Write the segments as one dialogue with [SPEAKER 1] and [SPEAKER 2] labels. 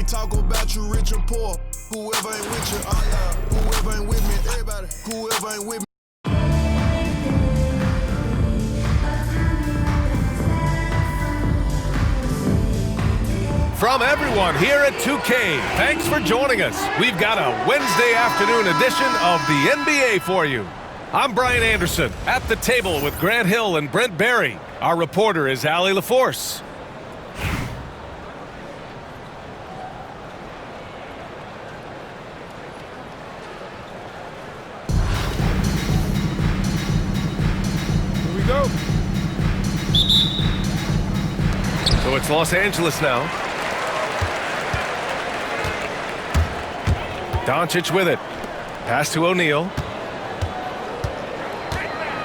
[SPEAKER 1] ain't talk about you rich or poor. Whoever ain't with you, whoever ain't with me, everybody, whoever ain't with me.
[SPEAKER 2] From everyone here at 2K, thanks for joining us. We've got a Wednesday afternoon edition of the NBA for you. I'm Brian Anderson, at the table with Grant Hill and Brent Barry. Our reporter is Allie LaForce. Here we go. So it's Los Angeles now. Doncic with it. Pass to O'Neal.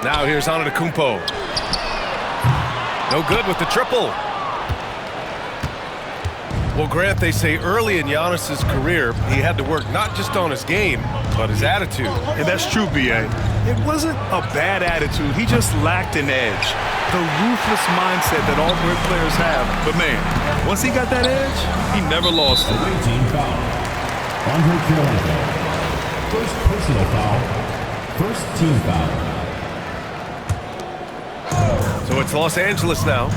[SPEAKER 2] Now here's Antetokounmpo. No good with the triple. Well, Grant, they say early in Giannis's career, he had to work not just on his game, but his attitude.
[SPEAKER 3] And that's true, B.A. It wasn't a bad attitude. He just lacked an edge. The ruthless mindset that all great players have. But, man, once he got that edge, he never lost it.
[SPEAKER 4] Andre Carolina. First personal foul. First team foul.
[SPEAKER 2] So it's Los Angeles now.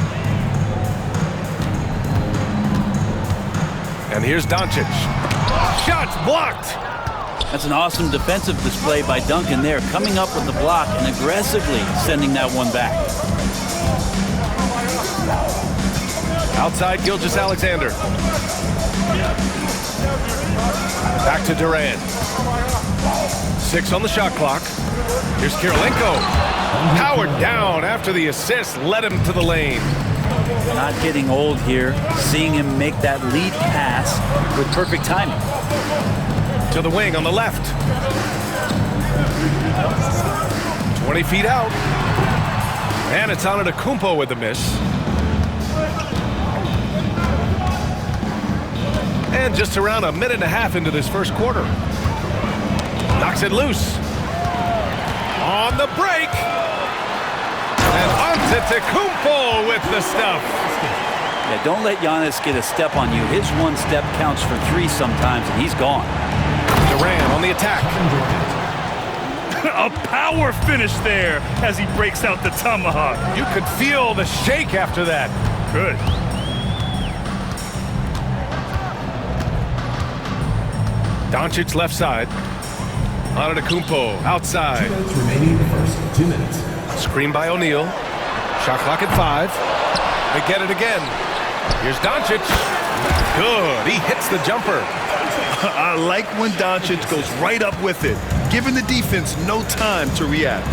[SPEAKER 2] And here's Doncic. Shots blocked.
[SPEAKER 5] That's an awesome defensive display by Duncan there, coming up with the block and aggressively sending that one back.
[SPEAKER 2] Outside Gilgeous-Alexander. Back to Durant. 6 on the shot clock. Here's Kirilenko. Powered down after the assist led him to the lane.
[SPEAKER 5] Not getting old here. Seeing him make that lead pass with perfect timing.
[SPEAKER 2] To the wing on the left. 20 feet out. And it's Antetokounmpo with the miss. And just around a minute and a half into this first quarter. Knocks it loose. On the break. And Antetokounmpo with the stuff.
[SPEAKER 5] Yeah, don't let Giannis get a step on you. His one step counts for 3 sometimes, and he's gone.
[SPEAKER 2] Durant on the attack.
[SPEAKER 3] A power finish there as he breaks out the tomahawk.
[SPEAKER 2] You could feel the shake after that.
[SPEAKER 3] Good.
[SPEAKER 2] Doncic left side. Antetokounmpo outside.
[SPEAKER 4] 2 minutes remaining in the first. 2 minutes.
[SPEAKER 2] Screen by O'Neal. Shot clock at 5. They get it again. Here's Doncic. Good. He hits the jumper.
[SPEAKER 3] I like when Doncic goes right up with it, giving the defense no time to react.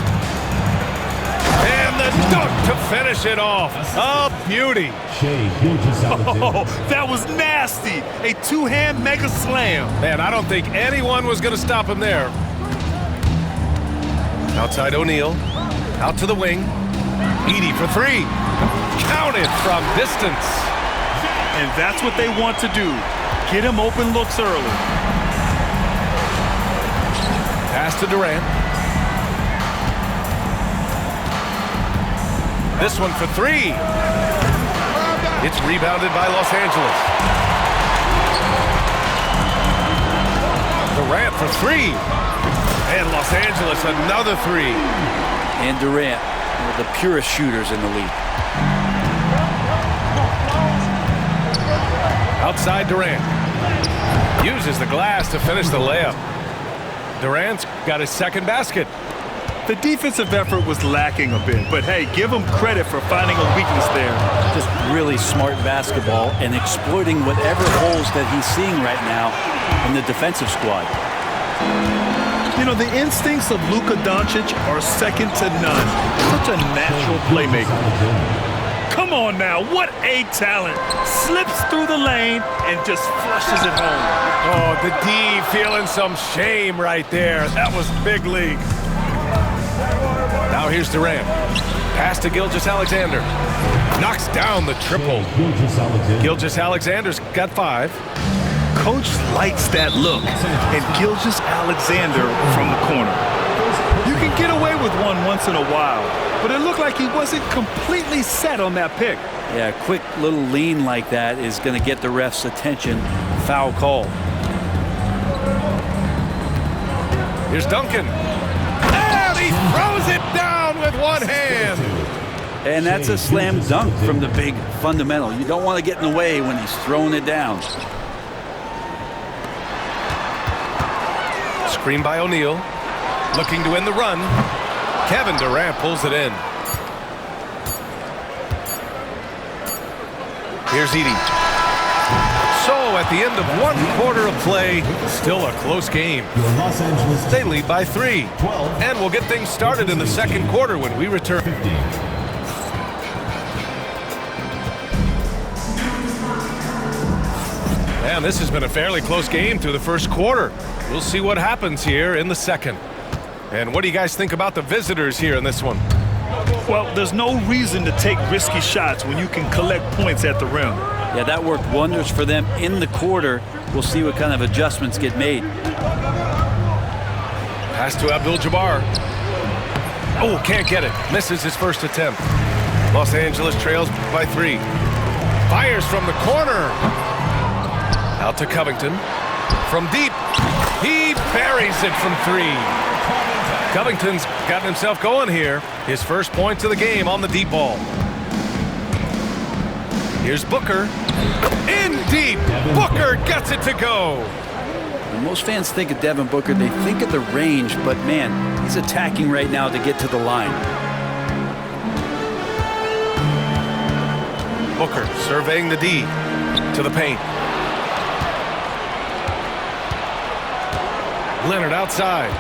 [SPEAKER 2] And the dunk to finish it off. A beauty.
[SPEAKER 3] Oh, that was nasty. A 2-hand mega slam.
[SPEAKER 2] Man, I don't think anyone was going to stop him there. Outside O'Neal. Out to the wing. Edey for 3. Counted from distance.
[SPEAKER 3] And that's what they want to do. Get him open looks early.
[SPEAKER 2] Pass to Durant. This one for 3. It's rebounded by Los Angeles. Durant for 3. And Los Angeles another 3.
[SPEAKER 5] And Durant, one of the purest shooters in the league.
[SPEAKER 2] Outside Durant. Uses the glass to finish the layup. Durant's got his second basket.
[SPEAKER 3] The defensive effort was lacking a bit, but hey, give him credit for finding a weakness there.
[SPEAKER 5] Just really smart basketball and exploiting whatever holes that he's seeing right now in the defensive squad.
[SPEAKER 3] You know, the instincts of Luka Doncic are second to none. Such a natural playmaker. Come on now, what a talent. Slips through the lane and just flushes it home.
[SPEAKER 2] Oh, the D feeling some shame right there. That was big league. Now here's Durant. Pass to Gilgeous-Alexander. Knocks down the triple. Gilgeous-Alexander's got 5.
[SPEAKER 3] Coach likes that look. And Gilgeous-Alexander from the corner. You can get away with one once in a while, but it looked like he wasn't completely set on that pick.
[SPEAKER 5] Yeah, a quick little lean like that is going to get the ref's attention foul call.
[SPEAKER 2] Here's Duncan. And he throws it down with one hand.
[SPEAKER 5] And that's a slam dunk from the big fundamental. You don't want to get in the way when he's throwing it down.
[SPEAKER 2] Screen by O'Neal. Looking to win the run. Kevin Durant pulls it in. Here's Edey. So at the end of 1/4 of play, still a close game.
[SPEAKER 4] Your Los Angeles
[SPEAKER 2] They lead by 3.
[SPEAKER 4] 12.
[SPEAKER 2] And we'll get things started in the second quarter when we return.
[SPEAKER 4] 15.
[SPEAKER 2] And this has been a fairly close game through the first quarter. We'll see what happens here in the second. And what do you guys think about the visitors here in this one?
[SPEAKER 3] Well, there's no reason to take risky shots when you can collect points at the rim.
[SPEAKER 5] Yeah, that worked wonders for them in the quarter. We'll see what kind of adjustments get made.
[SPEAKER 2] Pass to Abdul-Jabbar. Oh, can't get it. Misses his first attempt. Los Angeles trails by 3. Fires from the corner. Out to Covington. From deep. He buries it from 3. Covington's gotten himself going here. His first points of the game on the deep ball. Here's Booker. In deep. Booker gets it to go.
[SPEAKER 5] When most fans think of Devin Booker, they think of the range, but man, he's attacking right now to get to the line.
[SPEAKER 2] Booker surveying the D to the paint. Leonard outside.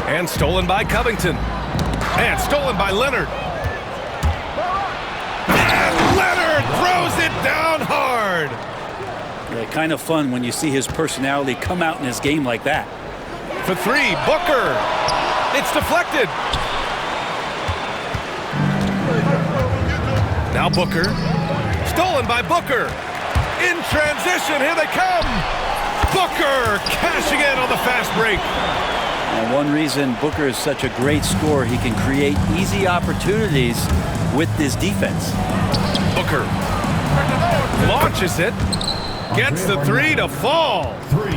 [SPEAKER 2] And stolen by Covington. And stolen by Leonard. And Leonard throws it down hard.
[SPEAKER 5] Yeah, kind of fun when you see his personality come out in his game like that.
[SPEAKER 2] For 3, Booker. It's deflected. Now Booker. Stolen by Booker. In transition, here they come. Booker cashing in on the fast break.
[SPEAKER 5] And one reason Booker is such a great scorer, he can create easy opportunities with his defense.
[SPEAKER 2] Booker launches it. Gets the 3 to fall.
[SPEAKER 4] 3.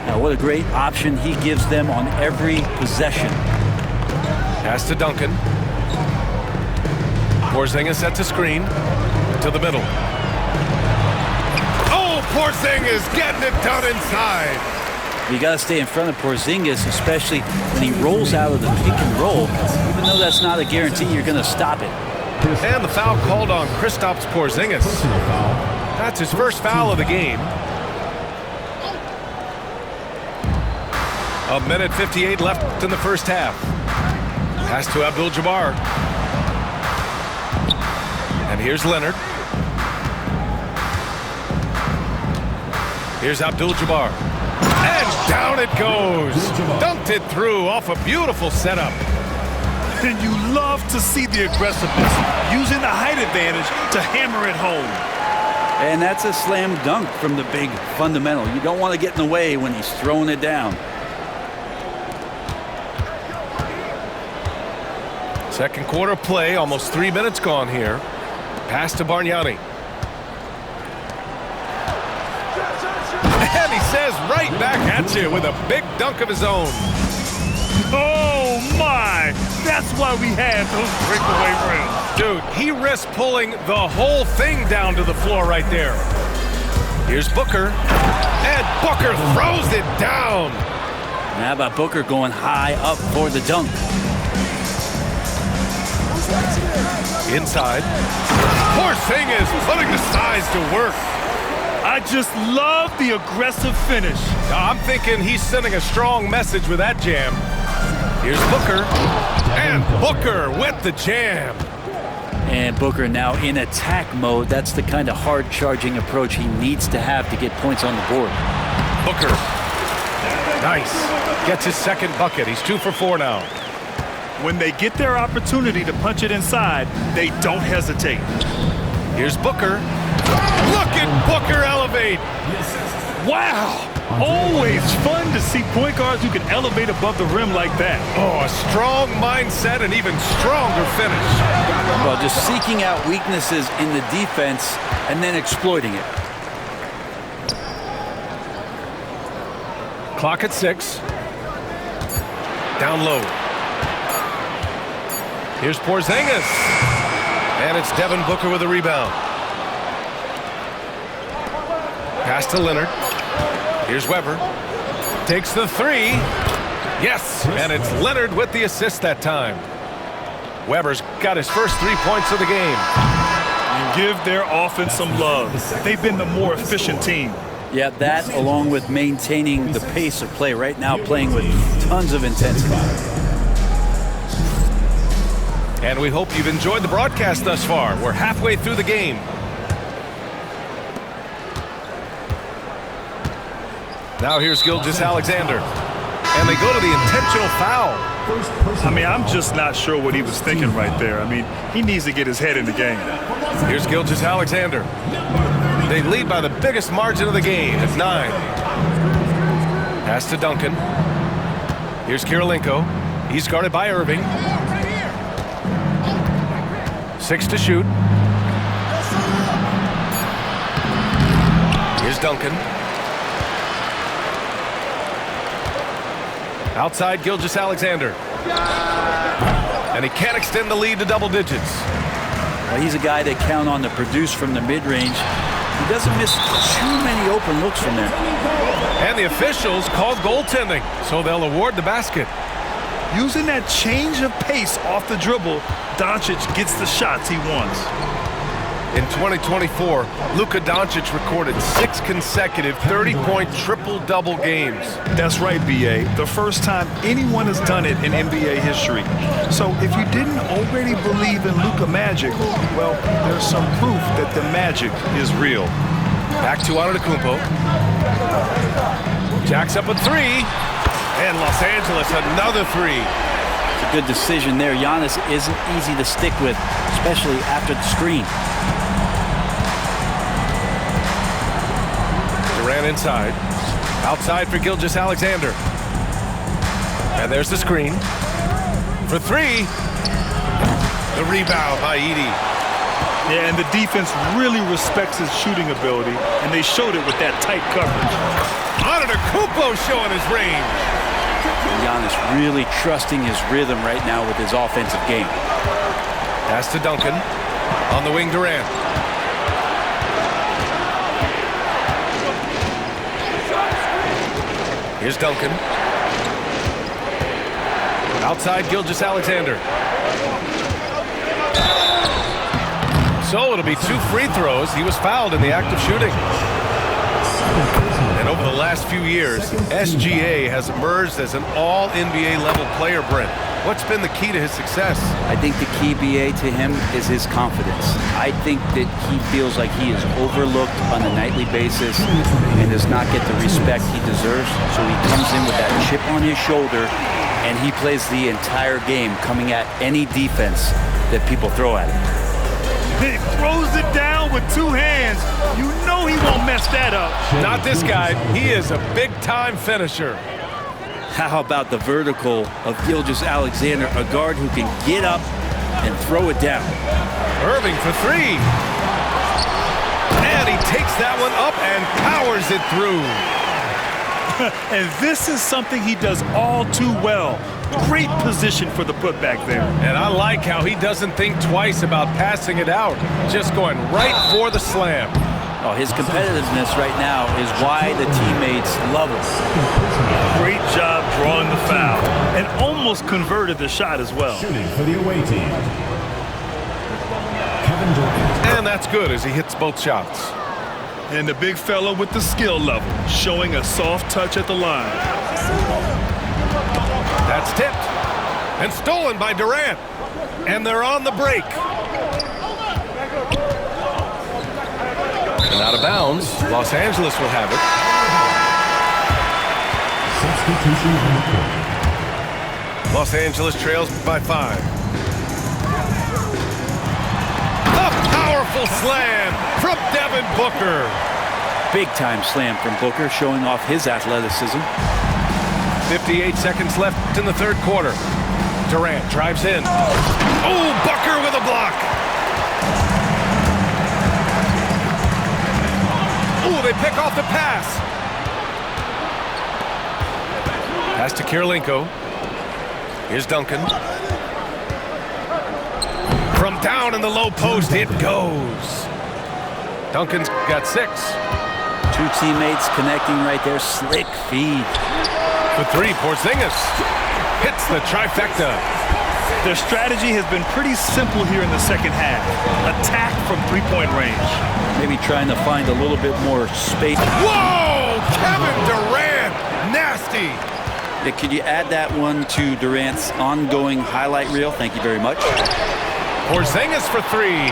[SPEAKER 5] Now, what a great option he gives them on every possession.
[SPEAKER 2] Pass to Duncan. Porzingis sets a screen to the middle. Oh, Porzingis getting it done inside.
[SPEAKER 5] You got to stay in front of Porzingis, especially when he rolls out of the pick and roll. Even though that's not a guarantee, you're going to stop it.
[SPEAKER 2] And the foul called on Kristaps Porzingis.
[SPEAKER 4] Personal foul.
[SPEAKER 2] That's his first foul of the game. 1:58 left in the first half. Pass to Abdul-Jabbar. And here's Leonard. Here's Abdul-Jabbar. And down it goes. Dunked it through off a beautiful setup.
[SPEAKER 3] And you love to see the aggressiveness, using the height advantage to hammer it home.
[SPEAKER 5] And that's a slam dunk from the big fundamental. You don't want to get in the way when he's throwing it down.
[SPEAKER 2] Second quarter play, almost 3 minutes gone here. Pass to Bargnani. And he says right back at you with a big dunk of his own.
[SPEAKER 3] Oh my! That's why we had those breakaway rims.
[SPEAKER 2] Dude, he risked pulling the whole thing down to the floor right there. Here's Booker. And Booker throws it down.
[SPEAKER 5] And how about Booker going high up for the dunk?
[SPEAKER 2] Inside. Porzingis putting the size to work.
[SPEAKER 3] I just love the aggressive finish.
[SPEAKER 2] I'm thinking he's sending a strong message with that jam. Here's Booker. And Booker with the jam.
[SPEAKER 5] And Booker now in attack mode. That's the kind of hard-charging approach he needs to have to get points on the board.
[SPEAKER 2] Booker. Nice. Gets his second bucket. He's 2 for 4 now.
[SPEAKER 3] When they get their opportunity to punch it inside, they don't hesitate.
[SPEAKER 2] Here's Booker. Look at Booker elevate.
[SPEAKER 3] Wow! Always fun to see point guards who can elevate above the rim like that.
[SPEAKER 2] Oh, a strong mindset and even stronger finish.
[SPEAKER 5] Well, just seeking out weaknesses in the defense and then exploiting it.
[SPEAKER 2] Clock at 6. Down low. Here's Porzingis. And it's Devin Booker with a rebound. Pass to Leonard. Here's Weber. Takes the 3. Yes, and it's Leonard with the assist that time. Weber's got his first 3 points of the game.
[SPEAKER 3] And give their offense some love. They've been the more efficient team.
[SPEAKER 5] Yeah, that along with maintaining the pace of play right now, playing with tons of intensity.
[SPEAKER 2] And we hope you've enjoyed the broadcast thus far. We're halfway through the game. Now here's Gilgeous-Alexander. And they go to the intentional foul.
[SPEAKER 3] I mean, I'm just not sure what he was thinking right there. I mean, he needs to get his head in the game.
[SPEAKER 2] Here's Gilgeous-Alexander. They lead by the biggest margin of the game at 9. Pass to Duncan. Here's Kirilenko. He's guarded by Irving. 6 to shoot. Here's Duncan. Outside Gilgeous-Alexander. And he can't extend the lead to double digits.
[SPEAKER 5] Well, he's a guy they count on to produce from the mid-range. He doesn't miss too many open looks from there.
[SPEAKER 2] And the officials called goaltending, so they'll award the basket.
[SPEAKER 3] Using that change of pace off the dribble, Doncic gets the shots he wants.
[SPEAKER 2] In 2024, Luka Doncic recorded 6 consecutive 30-point triple-double games.
[SPEAKER 3] That's right, B.A. The first time anyone has done it in NBA history. So if you didn't already believe in Luka magic, well, there's some proof that the magic is real.
[SPEAKER 2] Back to Antetokounmpo. Jacks up a 3. And Los Angeles another 3.
[SPEAKER 5] It's a good decision there. Giannis isn't easy to stick with, especially after the screen.
[SPEAKER 2] Durant inside. Outside for Gilgeous-Alexander. And there's the screen. For 3. The rebound by Edey.
[SPEAKER 3] Yeah, and the defense really respects his shooting ability, and they showed it with that tight coverage.
[SPEAKER 2] Antetokounmpo showing his range.
[SPEAKER 5] Giannis really trusting his rhythm right now with his offensive game.
[SPEAKER 2] Pass to Duncan. On the wing, Durant. Here's Duncan. Outside Gilgeous-Alexander. So it'll be 2 free throws. He was fouled in the act of shooting. And over the last few years, SGA has emerged as an all-NBA level player, Brent. What's been the key to his success?
[SPEAKER 5] I think the key, BA, to him is his confidence. I think that he feels like he is overlooked on a nightly basis and does not get the respect he deserves. So he comes in with that chip on his shoulder, and he plays the entire game coming at any defense that people throw at him.
[SPEAKER 3] He throws it down with 2 hands. You know he won't mess that up.
[SPEAKER 2] Not this guy. He is a big-time finisher.
[SPEAKER 5] How about the vertical of Gilgeous-Alexander, a guard who can get up and throw it down.
[SPEAKER 2] Irving for 3. And he takes that one up and powers it through.
[SPEAKER 3] And this is something he does all too well. Great position for the putback there.
[SPEAKER 2] And I like how he doesn't think twice about passing it out, just going right for the slam.
[SPEAKER 5] Oh, his competitiveness right now is why the teammates love him.
[SPEAKER 3] Great job drawing the foul and almost converted the shot as well.
[SPEAKER 4] Shooting for the away team, Kevin Durant.
[SPEAKER 2] And that's good as he hits both shots.
[SPEAKER 3] And the big fella with the skill level, showing a soft touch at the line.
[SPEAKER 2] That's tipped and stolen by Durant. And they're on the break. And out of bounds, Los Angeles will have it.
[SPEAKER 4] Substitution on the court.
[SPEAKER 2] Los Angeles trails by 5. A powerful slam from Devin Booker.
[SPEAKER 5] Big-time slam from Booker, showing off his athleticism.
[SPEAKER 2] 58 seconds left in the 3rd quarter. Durant drives in. Oh, Booker with a block. Oh, they pick off the pass. Pass to Kirilenko. Here's Duncan. From down in the low post, it goes. Duncan's got 6.
[SPEAKER 5] Two teammates connecting right there. Slick feed.
[SPEAKER 2] For 3, Porzingis hits the trifecta.
[SPEAKER 3] Their strategy has been pretty simple here in the second half. Attack from three-point range.
[SPEAKER 5] Maybe trying to find a little bit more space.
[SPEAKER 2] Whoa! Kevin Durant! Nasty!
[SPEAKER 5] Yeah, could you add that one to Durant's ongoing highlight reel? Thank you very much.
[SPEAKER 2] Porzingis for 3.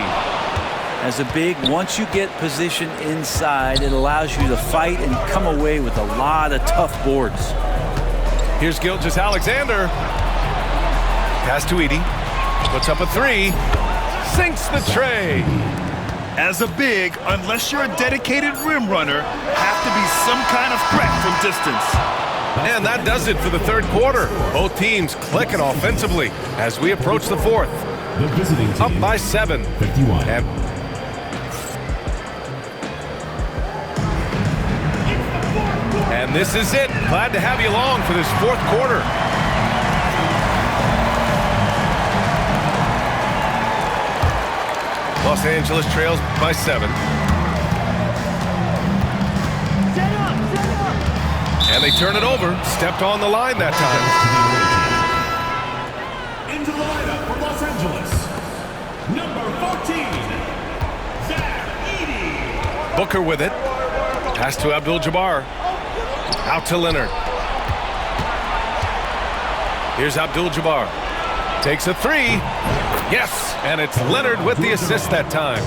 [SPEAKER 5] As a big, once you get position inside, it allows you to fight and come away with a lot of tough boards.
[SPEAKER 2] Here's Gilgeous-Alexander. Pass to Edey. Puts up a 3. Sinks the tray.
[SPEAKER 3] As a big, unless you're a dedicated rim runner, have to be some kind of threat from distance.
[SPEAKER 2] And that does it for the third quarter. Both teams clicking offensively as we approach the fourth.
[SPEAKER 4] The visiting team.
[SPEAKER 2] Up by 7.
[SPEAKER 4] 51.
[SPEAKER 2] And this is it. Glad to have you along for this fourth quarter. Los Angeles trails by 7. And they turn it over. Stepped on the line that time.
[SPEAKER 4] Into the lineup for Los Angeles, number 14, Zach Edey.
[SPEAKER 2] Booker with it. Pass to Abdul-Jabbar. Out to Leonard. Here's Abdul-Jabbar. Takes a 3. Yes, and it's Leonard with the assist that time.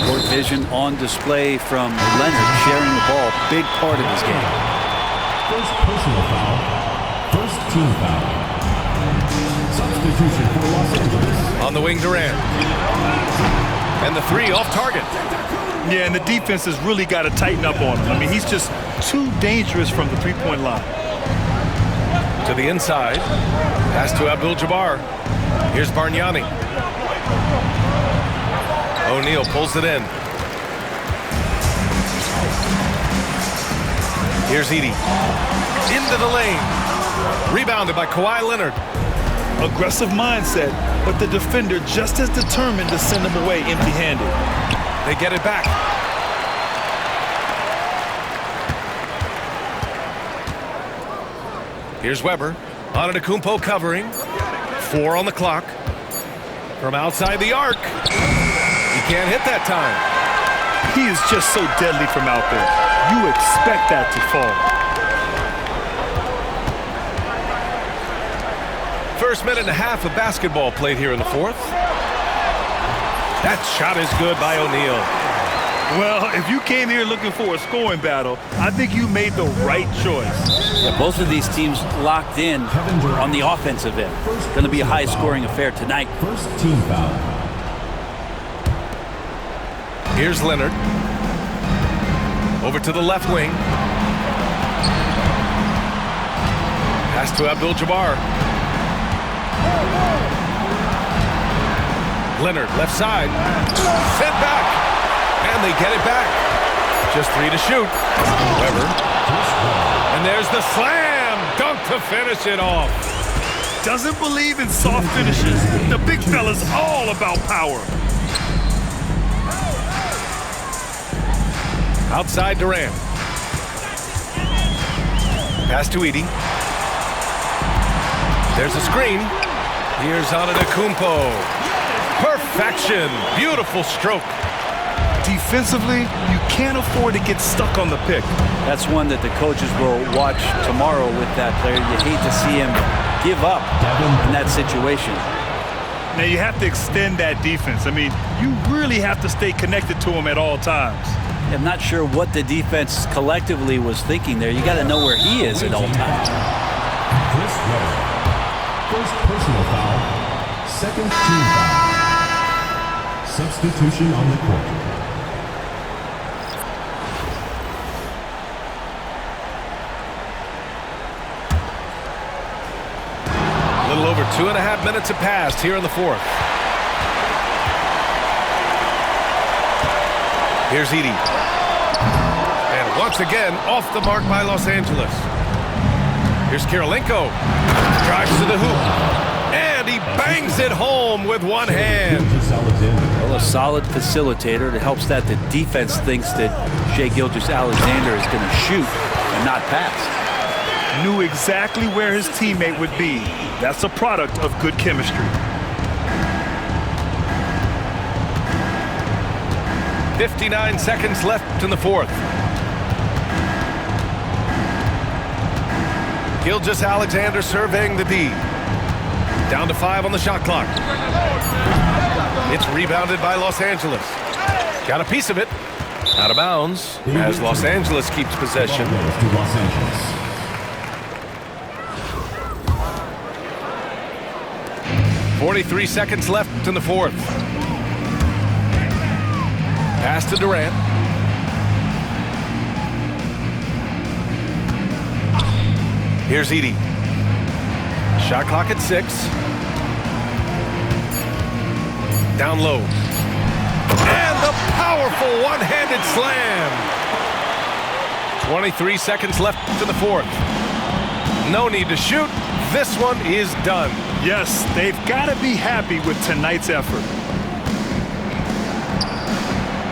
[SPEAKER 5] Court vision on display from Leonard, sharing the ball. Big part of his game.
[SPEAKER 4] First personal foul. First team foul. Substitution for Los Angeles.
[SPEAKER 2] On the wing, Durant. And the 3 off target.
[SPEAKER 3] Yeah, and the defense has really got to tighten up on him. I mean, he's just too dangerous from the three-point line.
[SPEAKER 2] To the inside. Pass to Abdul-Jabbar. Here's Bargnani. O'Neal pulls it in. Here's Edey. Into the lane. Rebounded by Kawhi Leonard.
[SPEAKER 3] Aggressive mindset, but the defender just as determined to send him away empty-handed.
[SPEAKER 2] They get it back. Here's Weber. Antetokounmpo covering. 4 on the clock. From outside the arc. He can't hit that time.
[SPEAKER 3] He is just so deadly from out there. You expect that to fall.
[SPEAKER 2] First minute and a half of basketball played here in the fourth. That shot is good by O'Neal.
[SPEAKER 3] Well, if you came here looking for a scoring battle, I think you made the right choice.
[SPEAKER 5] Yeah, both of these teams locked in on the offensive end. Going to be a high-scoring affair tonight.
[SPEAKER 4] First team foul.
[SPEAKER 2] Here's Leonard. Over to the left wing. Pass to Abdul-Jabbar. Leonard, left side. Sent back. And they get it back. Just 3 to shoot. Weber. And there's the slam dunk to finish it off.
[SPEAKER 3] Doesn't believe in soft finishes. The big fella's all about power.
[SPEAKER 2] Outside Durant. Pass to Edey. There's a screen. Here's Antetokounmpo. Perfection. Beautiful stroke.
[SPEAKER 3] Defensively, you can't afford to get stuck on the pick.
[SPEAKER 5] That's one that the coaches will watch tomorrow with that player. You hate to see him give up in that situation.
[SPEAKER 3] Now, you have to extend that defense. I mean, you really have to stay connected to him at all times.
[SPEAKER 5] I'm not sure what the defense collectively was thinking there. You got to know where he is at all times.
[SPEAKER 4] Chris Weber. First personal foul. Second team foul. Substitution on the court.
[SPEAKER 2] A little over 2.5 minutes have passed here in the fourth. Here's Edey. And once again, off the mark by Los Angeles. Here's Kirilenko. Drives to the hoop. And he bangs it home with one hand.
[SPEAKER 5] Well, a solid facilitator. It helps that the defense thinks that Shai Gilgeous-Alexander is going to shoot and not pass.
[SPEAKER 3] Knew exactly where his teammate would be. That's a product of good chemistry.
[SPEAKER 2] 59 seconds left in the fourth. Gilgeous-Alexander surveying the D. Down to 5 on the shot clock. It's rebounded by Los Angeles. Got a piece of it. Out of bounds as Los Angeles keeps possession.
[SPEAKER 4] To Los Angeles.
[SPEAKER 2] 43 seconds left in the fourth. Pass to Durant. Here's Edey. Shot clock at 6. Down low. And the powerful one-handed slam. 23 seconds left in the fourth. No need to shoot. This one is done.
[SPEAKER 3] Yes, they've got to be happy with tonight's effort.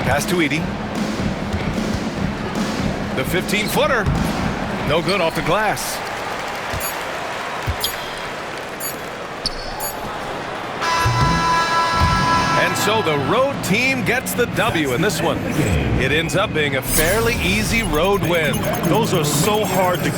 [SPEAKER 2] Pass to Edey. The 15-footer. No good off the glass. And so the road team gets the W in this one. It ends up being a fairly easy road win.
[SPEAKER 3] Those are so hard to